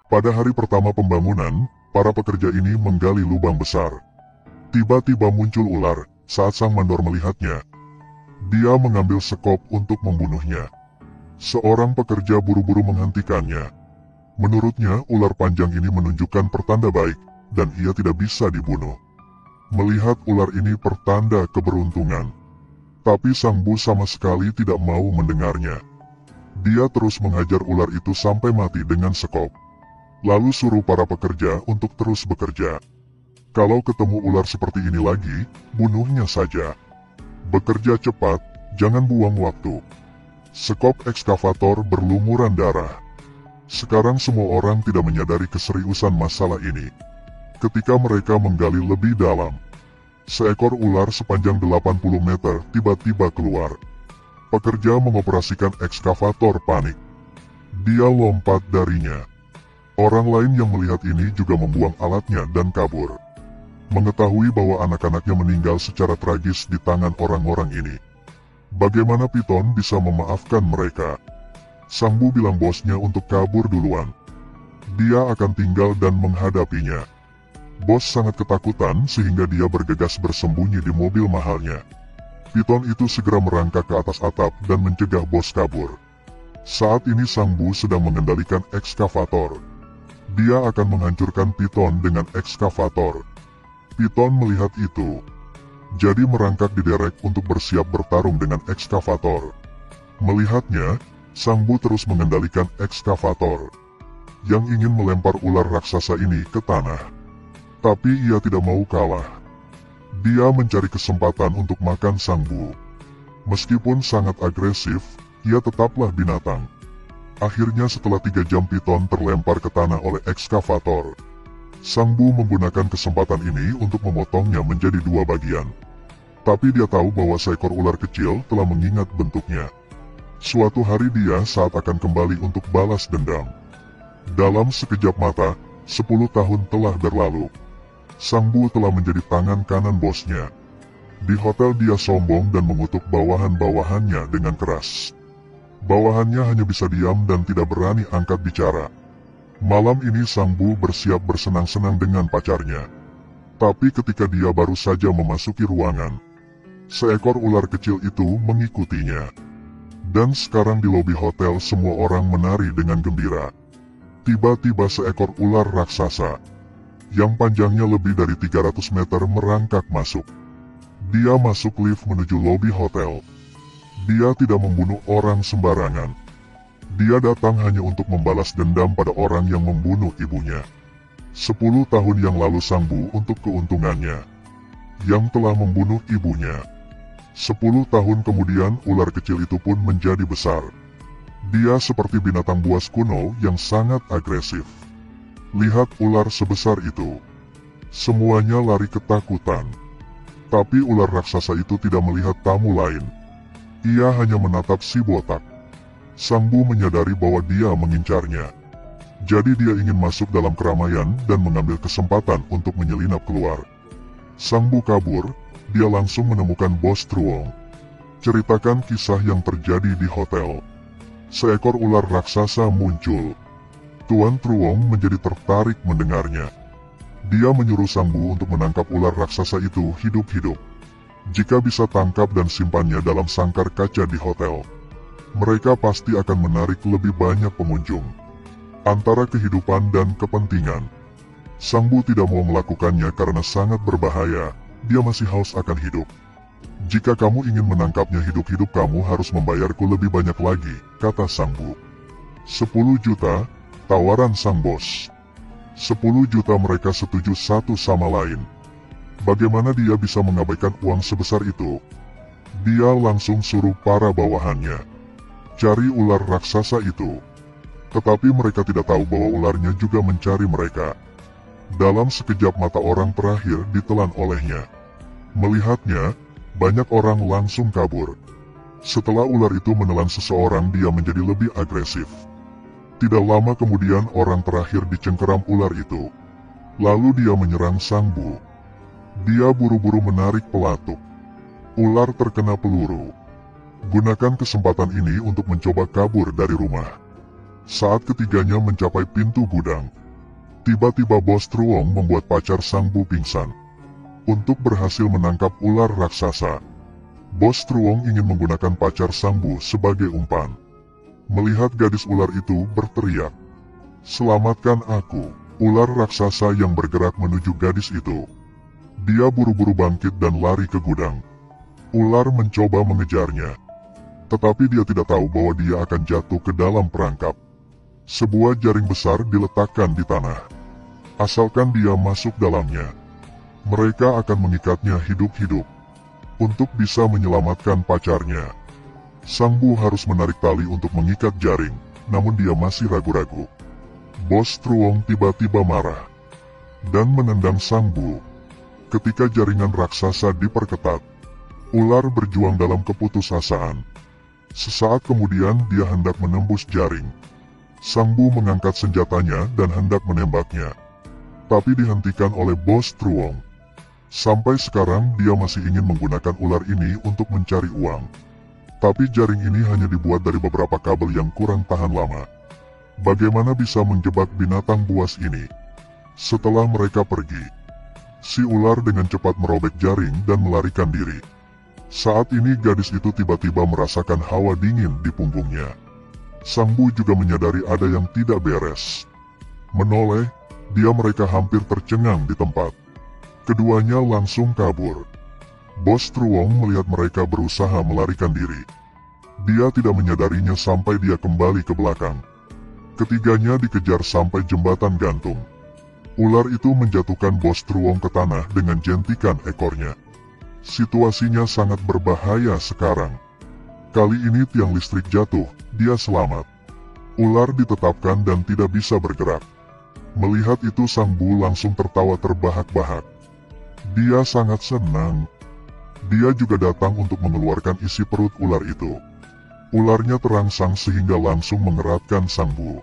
Pada hari pertama pembangunan, para pekerja ini menggali lubang besar. Tiba-tiba muncul ular. Saat sang mandor melihatnya, dia mengambil sekop untuk membunuhnya. Seorang pekerja buru-buru menghentikannya. Menurutnya, ular panjang ini menunjukkan pertanda baik, dan ia tidak bisa dibunuh. Melihat ular ini pertanda keberuntungan. Tapi sang Bu sama sekali tidak mau mendengarnya. Dia terus menghajar ular itu sampai mati dengan sekop. Lalu suruh para pekerja untuk terus bekerja. Kalau ketemu ular seperti ini lagi, bunuhnya saja. Bekerja cepat, jangan buang waktu. Sekop ekskavator berlumuran darah. Sekarang semua orang tidak menyadari keseriusan masalah ini. Ketika mereka menggali lebih dalam, seekor ular sepanjang 80 meter tiba-tiba keluar. Pekerja mengoperasikan ekskavator panik. Dia lompat darinya. Orang lain yang melihat ini juga membuang alatnya dan kabur. Mengetahui bahwa anak-anaknya meninggal secara tragis di tangan orang-orang ini. Bagaimana Piton bisa memaafkan mereka? Sang Bu bilang bosnya untuk kabur duluan. Dia akan tinggal dan menghadapinya. Bos sangat ketakutan sehingga dia bergegas bersembunyi di mobil mahalnya. Piton itu segera merangkak ke atas atap dan mencegah bos kabur. Saat ini Sang Bu sedang mengendalikan ekskavator. Dia akan menghancurkan Piton dengan ekskavator. Piton melihat itu, jadi merangkak di derek untuk bersiap bertarung dengan ekskavator. Melihatnya, Sang Bu terus mengendalikan ekskavator, yang ingin melempar ular raksasa ini ke tanah. Tapi ia tidak mau kalah. Dia mencari kesempatan untuk makan Sang Bu. Meskipun sangat agresif, ia tetaplah binatang. Akhirnya setelah 3 jam Piton terlempar ke tanah oleh ekskavator. Sang Bu menggunakan kesempatan ini untuk memotongnya menjadi 2 bagian. Tapi dia tahu bahwa seekor ular kecil telah mengingat bentuknya. Suatu hari dia saat akan kembali untuk balas dendam. Dalam sekejap mata, 10 tahun telah berlalu. Sang Bu telah menjadi tangan kanan bosnya. Di hotel dia sombong dan mengutuk bawahan-bawahannya dengan keras. Bawahannya hanya bisa diam dan tidak berani angkat bicara. Malam ini Sang Bu bersiap bersenang-senang dengan pacarnya. Tapi ketika dia baru saja memasuki ruangan, seekor ular kecil itu mengikutinya. Dan sekarang di lobi hotel semua orang menari dengan gembira. Tiba-tiba seekor ular raksasa, yang panjangnya lebih dari 300 meter merangkak masuk. Dia masuk lift menuju lobi hotel. Dia tidak membunuh orang sembarangan. Dia datang hanya untuk membalas dendam pada orang yang membunuh ibunya. 10 tahun yang lalu Sang Bu untuk keuntungannya, yang telah membunuh ibunya. 10 tahun kemudian ular kecil itu pun menjadi besar. Dia seperti binatang buas kuno yang sangat agresif. Lihat ular sebesar itu. Semuanya lari ketakutan. Tapi ular raksasa itu tidak melihat tamu lain. Ia hanya menatap si botak. Sang Bu menyadari bahwa dia mengincarnya. Jadi dia ingin masuk dalam keramaian dan mengambil kesempatan untuk menyelinap keluar. Sang Bu kabur, dia langsung menemukan Bos Truong. Ceritakan kisah yang terjadi di hotel. Seekor ular raksasa muncul. Tuan Truong menjadi tertarik mendengarnya. Dia menyuruh Sang Bu untuk menangkap ular raksasa itu hidup-hidup. Jika bisa tangkap dan simpannya dalam sangkar kaca di hotel, mereka pasti akan menarik lebih banyak pengunjung. Antara kehidupan dan kepentingan, Sang Bu tidak mau melakukannya karena sangat berbahaya. Dia masih haus akan hidup. Jika kamu ingin menangkapnya hidup-hidup, kamu harus membayarku lebih banyak lagi, kata Sang Bu. 10 juta, tawaran sang bos. 10 juta mereka setuju satu sama lain. Bagaimana dia bisa mengabaikan uang sebesar itu? Dia langsung suruh para bawahannya cari ular raksasa itu. Tetapi mereka tidak tahu bahwa ularnya juga mencari mereka. Dalam sekejap mata orang terakhir ditelan olehnya. Melihatnya, banyak orang langsung kabur. Setelah ular itu menelan seseorang, dia menjadi lebih agresif. Tidak lama kemudian orang terakhir dicengkeram ular itu. Lalu dia menyerang Sang Bu. Dia buru-buru menarik pelatuk. Ular terkena peluru. Gunakan kesempatan ini untuk mencoba kabur dari rumah. Saat ketiganya mencapai pintu gudang, tiba-tiba Bos Truong membuat pacar Sang Bu pingsan. Untuk berhasil menangkap ular raksasa, Bos Truong ingin menggunakan pacar Sang Bu sebagai umpan. Melihat gadis ular itu berteriak, "Selamatkan aku!" Ular raksasa yang bergerak menuju gadis itu. Dia buru-buru bangkit dan lari ke gudang. Ular mencoba mengejarnya, tetapi dia tidak tahu bahwa dia akan jatuh ke dalam perangkap. Sebuah jaring besar diletakkan di tanah. Asalkan dia masuk dalamnya, mereka akan mengikatnya hidup-hidup. Untuk bisa menyelamatkan pacarnya, Sang Bu harus menarik tali untuk mengikat jaring, namun dia masih ragu-ragu. Bos Truong tiba-tiba marah dan menendang Sang Bu. Ketika jaringan raksasa diperketat, ular berjuang dalam keputusasaan. Sesaat kemudian dia hendak menembus jaring. Sang Bu mengangkat senjatanya dan hendak menembaknya, tapi dihentikan oleh Bos Truong. Sampai sekarang dia masih ingin menggunakan ular ini untuk mencari uang. Tapi jaring ini hanya dibuat dari beberapa kabel yang kurang tahan lama. Bagaimana bisa menjebak binatang buas ini? Setelah mereka pergi, si ular dengan cepat merobek jaring dan melarikan diri. Saat ini gadis itu tiba-tiba merasakan hawa dingin di punggungnya. Sang Bu juga menyadari ada yang tidak beres. Menoleh, mereka hampir tercengang di tempat. Keduanya langsung kabur. Bos Truong melihat mereka berusaha melarikan diri. Dia tidak menyadarinya sampai dia kembali ke belakang. Ketiganya dikejar sampai jembatan gantung. Ular itu menjatuhkan Bos Truong ke tanah dengan jentikan ekornya. Situasinya sangat berbahaya sekarang. Kali ini tiang listrik jatuh, dia selamat. Ular ditetapkan dan tidak bisa bergerak. Melihat itu Sang Bu langsung tertawa terbahak-bahak. Dia sangat senang. Dia juga datang untuk mengeluarkan isi perut ular itu. Ularnya terangsang sehingga langsung mengeratkan Sang Bu.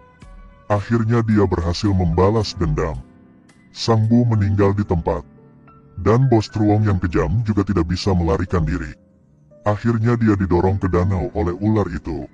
Akhirnya dia berhasil membalas dendam. Sang Bu meninggal di tempat. Dan Bos Truong yang kejam juga tidak bisa melarikan diri. Akhirnya dia didorong ke danau oleh ular itu.